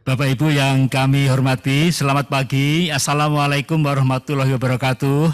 Bapak Ibu yang kami hormati, selamat pagi. Assalamualaikum warahmatullahi wabarakatuh.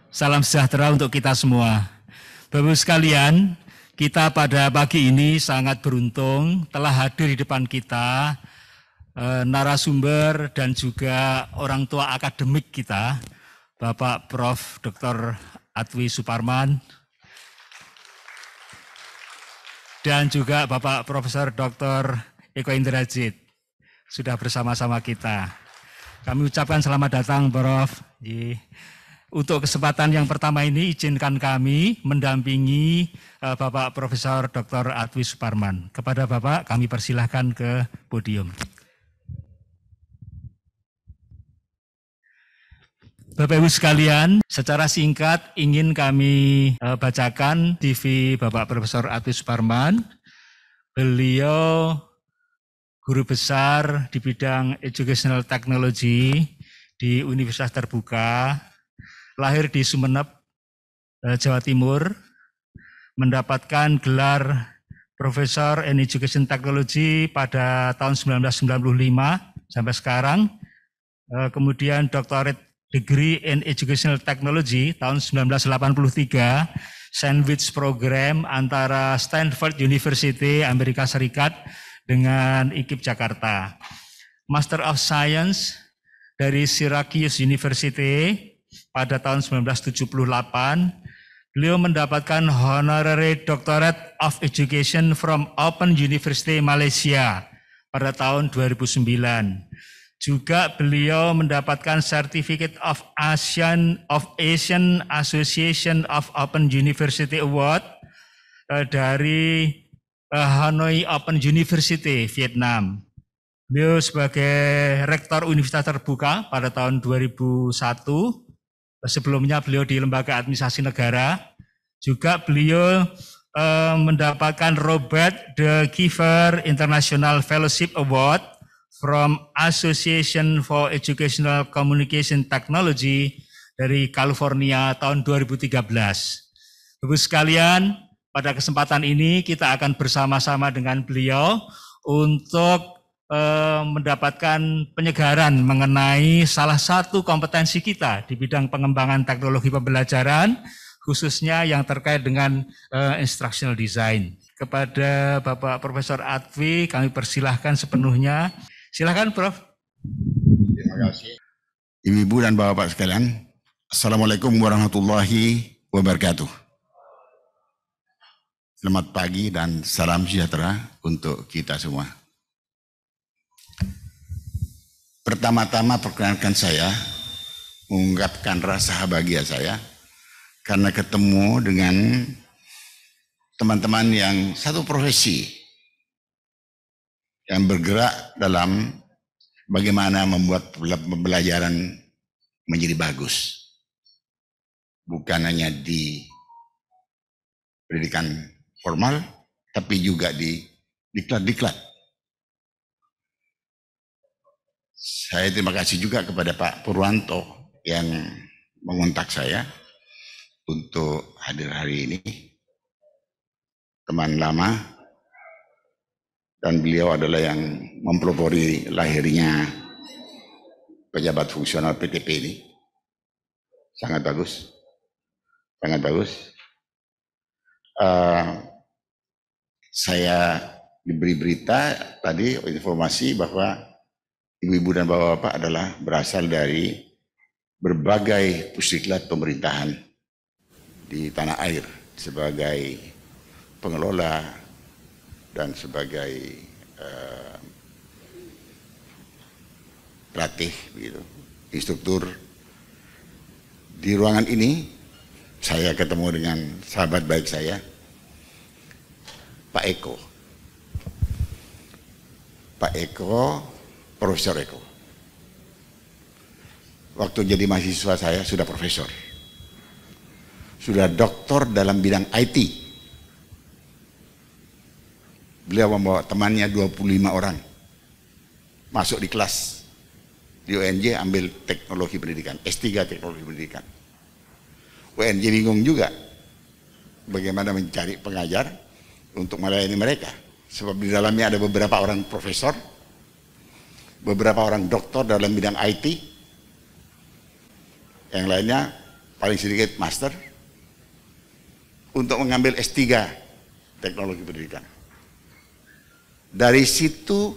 Salam sejahtera untuk kita semua. Bapak Ibu sekalian, kita pada pagi ini sangat beruntung telah hadir di depan kita narasumber dan juga orang tua akademik kita, Bapak Prof. Dr. Atwi Suparman, dan juga Bapak Profesor Dr. Eko Indrajit sudah bersama-sama kita. Kami ucapkan selamat datang, Prof. Untuk kesempatan yang pertama ini, izinkan kami mendampingi Bapak Profesor Dr. Atwi Suparman. Kepada Bapak, kami persilahkan ke podium. Bapak Ibu sekalian, secara singkat ingin kami bacakan CV Bapak Profesor Atwi Suparman. Beliau guru besar di bidang Educational Technology di Universitas Terbuka, lahir di Sumeneb, Jawa Timur, mendapatkan gelar Professor in Education Technology pada tahun 1995 sampai sekarang, kemudian Doctorate Degree in Educational Technology tahun 1983, Sandwich Program antara Stanford University, Amerika Serikat, dengan IKIP Jakarta. Master of Science dari Syracuse University pada tahun 1978. Beliau mendapatkan Honorary Doctorate of Education from Open University Malaysia pada tahun 2009. Juga beliau mendapatkan Certificate of Asian Association of Open University Award dari Hanoi Open University, Vietnam. Beliau sebagai Rektor Universitas Terbuka pada tahun 2001. Sebelumnya beliau di Lembaga Administrasi Negara. Juga beliau mendapatkan Robert de Giver International Fellowship Award from Association for Educational Communication Technology dari California tahun 2013. Bapak sekalian, pada kesempatan ini kita akan bersama-sama dengan beliau untuk mendapatkan penyegaran mengenai salah satu kompetensi kita di bidang pengembangan teknologi pembelajaran, khususnya yang terkait dengan instructional design. Kepada Bapak Profesor Atwi, kami persilahkan sepenuhnya. Silakan, Prof. Terima kasih. Ibu-ibu dan bapak-bapak sekalian, Assalamualaikum warahmatullahi wabarakatuh. Selamat pagi dan salam sejahtera untuk kita semua. Pertama-tama perkenankan saya mengungkapkan rasa bahagia saya karena ketemu dengan teman-teman yang satu profesi yang bergerak dalam bagaimana membuat pembelajaran menjadi bagus. Bukan hanya di pendidikan formal, tapi juga di diklat-diklat. Saya terima kasih juga kepada Pak Purwanto yang mengontak saya untuk hadir hari ini. Teman lama, dan beliau adalah yang mempelopori lahirnya pejabat fungsional PTP ini. Sangat bagus, sangat bagus. Saya diberi berita tadi, informasi bahwa ibu-ibu dan bapak-bapak adalah berasal dari berbagai pusdiklat pemerintahan di tanah air sebagai pengelola dan sebagai pelatih, begitu, instruktur. Di ruangan ini saya ketemu dengan sahabat baik saya, Pak Eko. Pak Eko, Profesor Eko. Waktu jadi mahasiswa saya sudah profesor. Sudah doktor dalam bidang IT. Beliau membawa temannya 25 orang. Masuk di kelas. Di UNJ ambil teknologi pendidikan, S3 teknologi pendidikan. UNJ bingung juga bagaimana mencari pengajar untuk melayani mereka. Sebab di dalamnya ada beberapa orang profesor beberapa orang doktor dalam bidang IT, yang lainnya paling sedikit master, untuk mengambil S3 teknologi pendidikan. Dari situ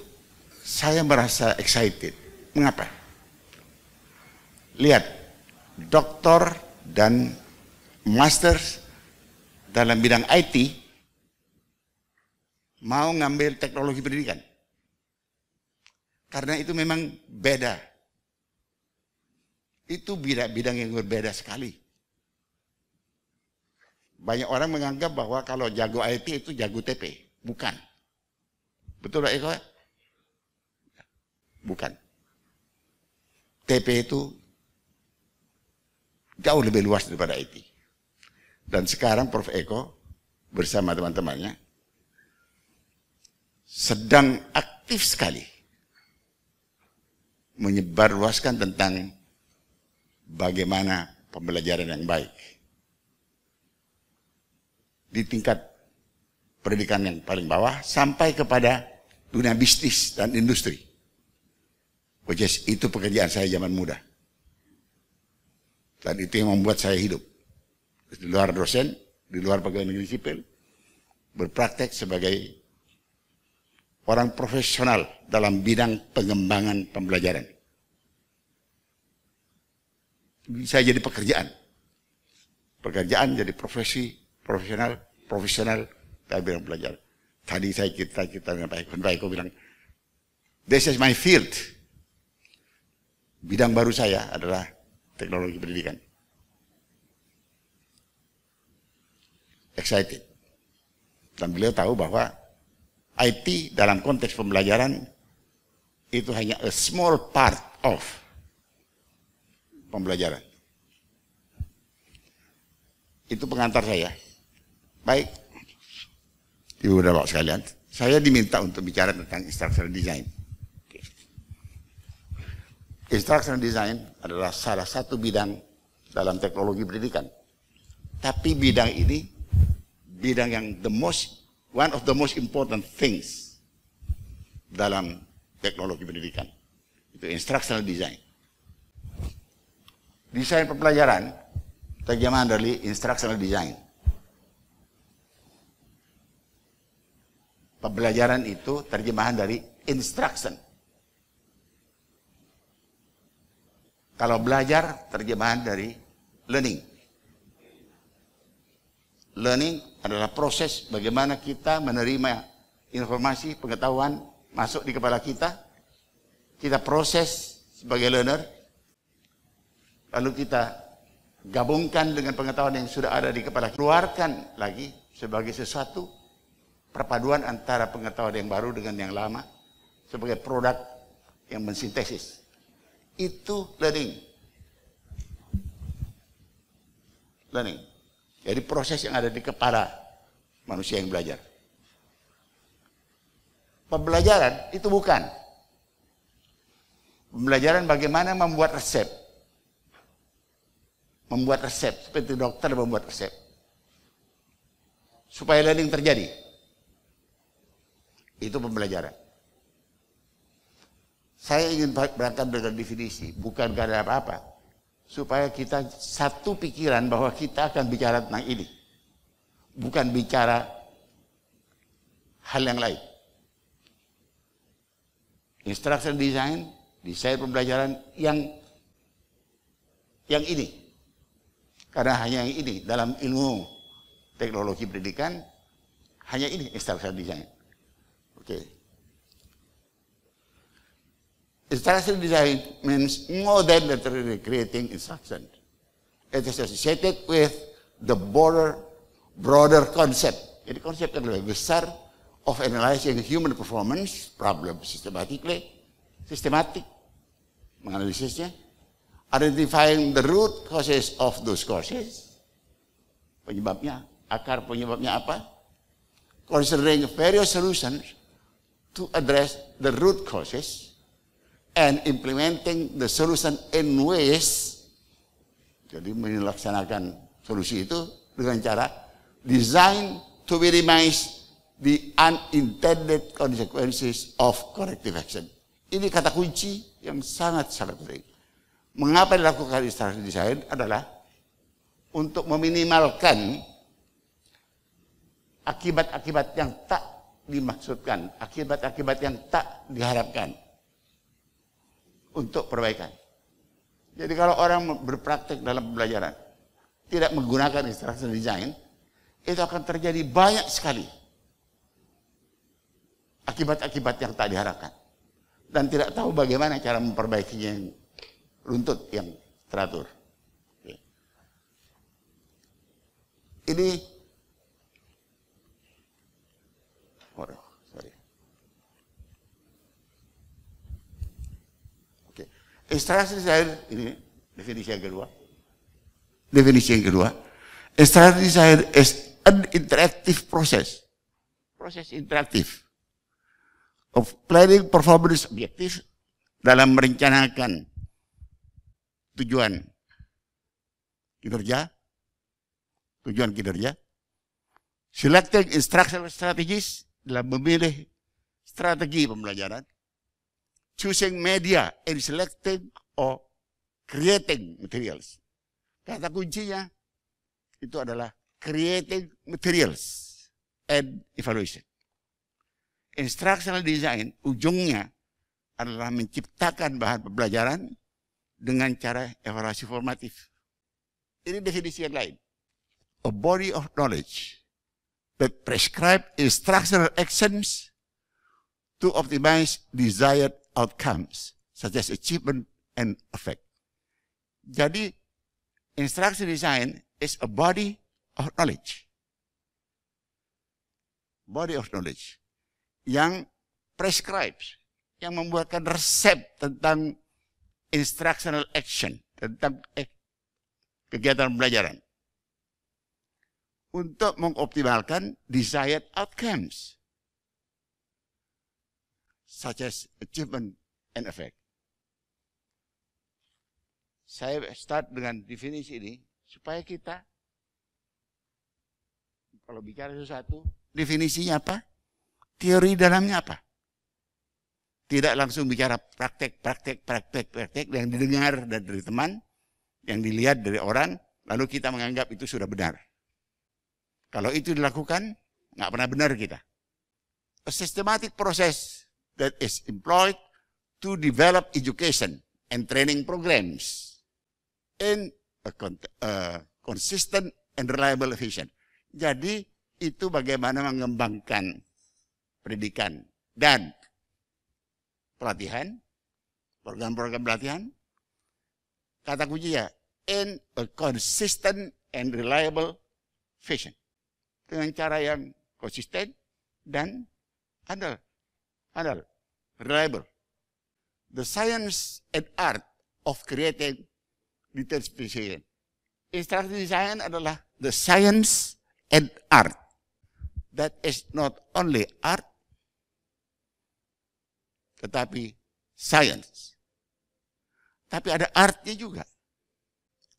saya merasa excited. Mengapa? Lihat, doktor dan master dalam bidang IT mau ngambil teknologi pendidikan. Karena itu memang beda. Itu bidang yang berbeda sekali. Banyak orang menganggap bahwa kalau jago IT itu jago TP. Bukan. Betul Pak Eko? Bukan. TP itu jauh lebih luas daripada IT. Dan sekarang Prof. Eko bersama teman-temannya sedang aktif sekali menyebarluaskan tentang bagaimana pembelajaran yang baik di tingkat pendidikan yang paling bawah sampai kepada dunia bisnis dan industri. Which is, itu pekerjaan saya zaman muda. Dan itu yang membuat saya hidup. Di luar dosen, di luar pegawai negeri sipil, berpraktek sebagai orang profesional dalam bidang pengembangan pembelajaran. Bisa jadi pekerjaan. Pekerjaan jadi profesi, profesional dalam bidang pembelajaran. Tadi saya kita dengan Pak Eko bilang, this is my field. Bidang baru saya adalah teknologi pendidikan. Excited. Dan beliau tahu bahwa IT dalam konteks pembelajaran itu hanya a small part of pembelajaran. Itu pengantar saya. Baik, Ibu dan Bapak sekalian, saya diminta untuk bicara tentang instructional design. Instructional design adalah salah satu bidang dalam teknologi pendidikan. Tapi bidang ini, bidang yang one of the most important things dalam teknologi pendidikan. Itu instructional design. Desain pembelajaran, terjemahan dari instructional design. Pembelajaran itu terjemahan dari instruction. Kalau belajar, terjemahan dari learning. Learning adalah proses bagaimana kita menerima informasi, pengetahuan masuk di kepala kita. Kita proses sebagai learner. Lalu kita gabungkan dengan pengetahuan yang sudah ada di kepala kita. Keluarkan lagi sebagai sesuatu perpaduan antara pengetahuan yang baru dengan yang lama. Sebagai produk yang mensintesis. Itu learning. Learning. Jadi proses yang ada di kepala manusia yang belajar. Pembelajaran itu bukan. Pembelajaran bagaimana membuat resep. Membuat resep, seperti dokter membuat resep. Supaya learning terjadi. Itu pembelajaran. Saya ingin berangkat dengan definisi, bukan karena apa-apa. Supaya kita satu pikiran bahwa kita akan bicara tentang ini. Bukan bicara hal yang lain. Instruction design, desain pembelajaran yang ini. Karena hanya yang ini dalam ilmu teknologi pendidikan, hanya ini instruction design. Oke. Instruction design means more than literally creating instruction. It is associated with the broader concept. Jadi konsep yang lebih besar of analyzing human performance problem systematic, menganalisisnya, identifying the root causes of those causes, penyebabnya, akar penyebabnya apa, considering various solutions to address the root causes, and implementing the solution in ways, jadi melaksanakan solusi itu dengan cara design to minimize the unintended consequences of corrective action. Ini kata kunci yang sangat-sangat penting. Mengapa dilakukan instruction design adalah untuk meminimalkan akibat-akibat yang tak dimaksudkan, akibat-akibat yang tak diharapkan untuk perbaikan. Jadi kalau orang berpraktek dalam pembelajaran tidak menggunakan instruction design, itu akan terjadi banyak sekali akibat-akibat yang tak diharapkan. Dan tidak tahu bagaimana cara memperbaikinya yang runtut, yang teratur. Oke. Ini, sorry. Oke. Instruction design, ini definisi yang kedua. Definisi yang kedua, instruction design is an interactive process. Proses interaktif of planning performance objective dalam merencanakan tujuan kinerja, selecting instructional strategies dalam memilih strategi pembelajaran, choosing media and selecting or creating materials. Kata kuncinya itu adalah creating materials and evaluation. Instructional design ujungnya adalah menciptakan bahan pembelajaran dengan cara evaluasi formatif. Ini definisi yang lain. A body of knowledge that prescribe instructional actions to optimize desired outcomes, such as achievement and effect. Jadi, instruction design is a body of knowledge. Body of knowledge yang prescribes, yang membuatkan resep tentang instructional action, tentang kegiatan pembelajaran untuk mengoptimalkan desired outcomes such as achievement and effect. Saya start dengan definisi ini supaya kita kalau bicara sesuatu, definisinya apa? Teori dalamnya apa? Tidak langsung bicara praktek yang didengar dari teman, yang dilihat dari orang, lalu kita menganggap itu sudah benar. Kalau itu dilakukan, nggak pernah benar kita. A systematic process that is employed to develop education and training programs in a consistent and reliable fashion. Jadi itu bagaimana mengembangkan pendidikan dan pelatihan, program-program pelatihan, kata kunci ya, in a consistent and reliable fashion. Dengan cara yang konsisten dan andal, reliable. The science and art of creating detailed specification. Instruction design adalah the science and art. That is not only art, tetapi science. Tapi ada artnya juga.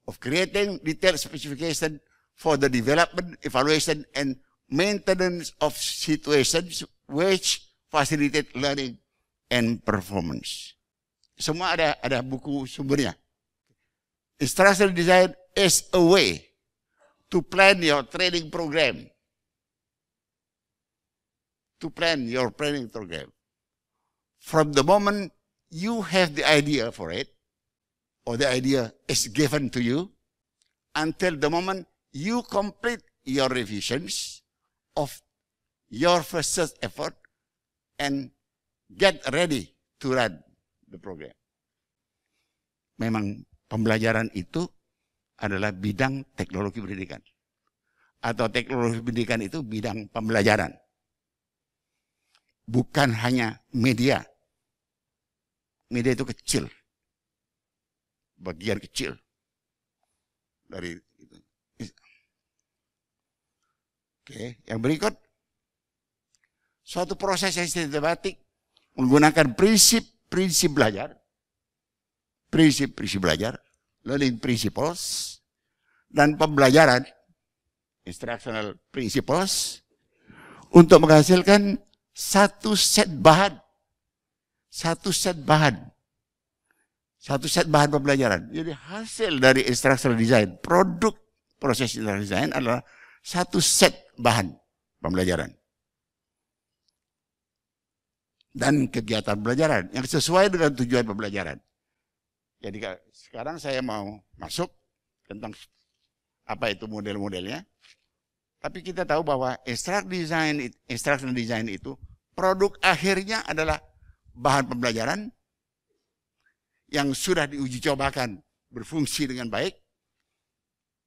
Of creating detailed specification for the development, evaluation, and maintenance of situations which facilitate learning and performance. Semua ada buku sumbernya. Instructional design is a way to plan your training program. To plan your training program. From the moment you have the idea for it, or the idea is given to you, until the moment you complete your revisions of your first effort and get ready to run the program. Memang pembelajaran itu adalah bidang teknologi pendidikan. Atau teknologi pendidikan itu bidang pembelajaran. Bukan hanya media. Media itu kecil. Bagian kecil dari itu. Oke, yang berikut. Suatu proses yang sistematik menggunakan prinsip-prinsip belajar. Prinsip-prinsip belajar. Learning principles. Dan pembelajaran. Instructional principles. Untuk menghasilkan satu set bahan. satu set bahan. Satu set bahan pembelajaran. Jadi hasil dari instructional design, produk proses instructional design adalah satu set bahan pembelajaran. Dan kegiatan pembelajaran yang sesuai dengan tujuan pembelajaran. Jadi sekarang saya mau masuk tentang apa itu model-modelnya. Tapi kita tahu bahwa instructional design itu produk akhirnya adalah bahan pembelajaran yang sudah diuji cobakan berfungsi dengan baik.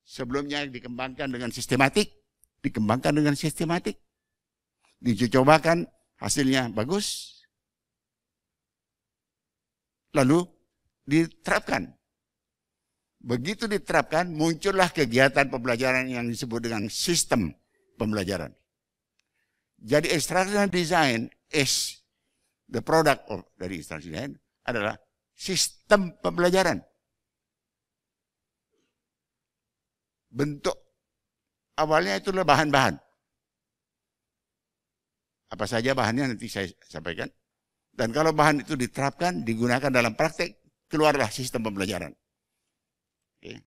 Sebelumnya dikembangkan dengan sistematik, diuji cobakan, hasilnya bagus, lalu diterapkan. Begitu diterapkan, muncullah kegiatan pembelajaran yang disebut dengan sistem pembelajaran. Jadi instructional design is the product of dari instructional design adalah sistem pembelajaran. Bentuk awalnya itu adalah bahan-bahan. Apa saja bahannya nanti saya sampaikan. Dan kalau bahan itu diterapkan, digunakan dalam praktek, keluarlah sistem pembelajaran. Oke.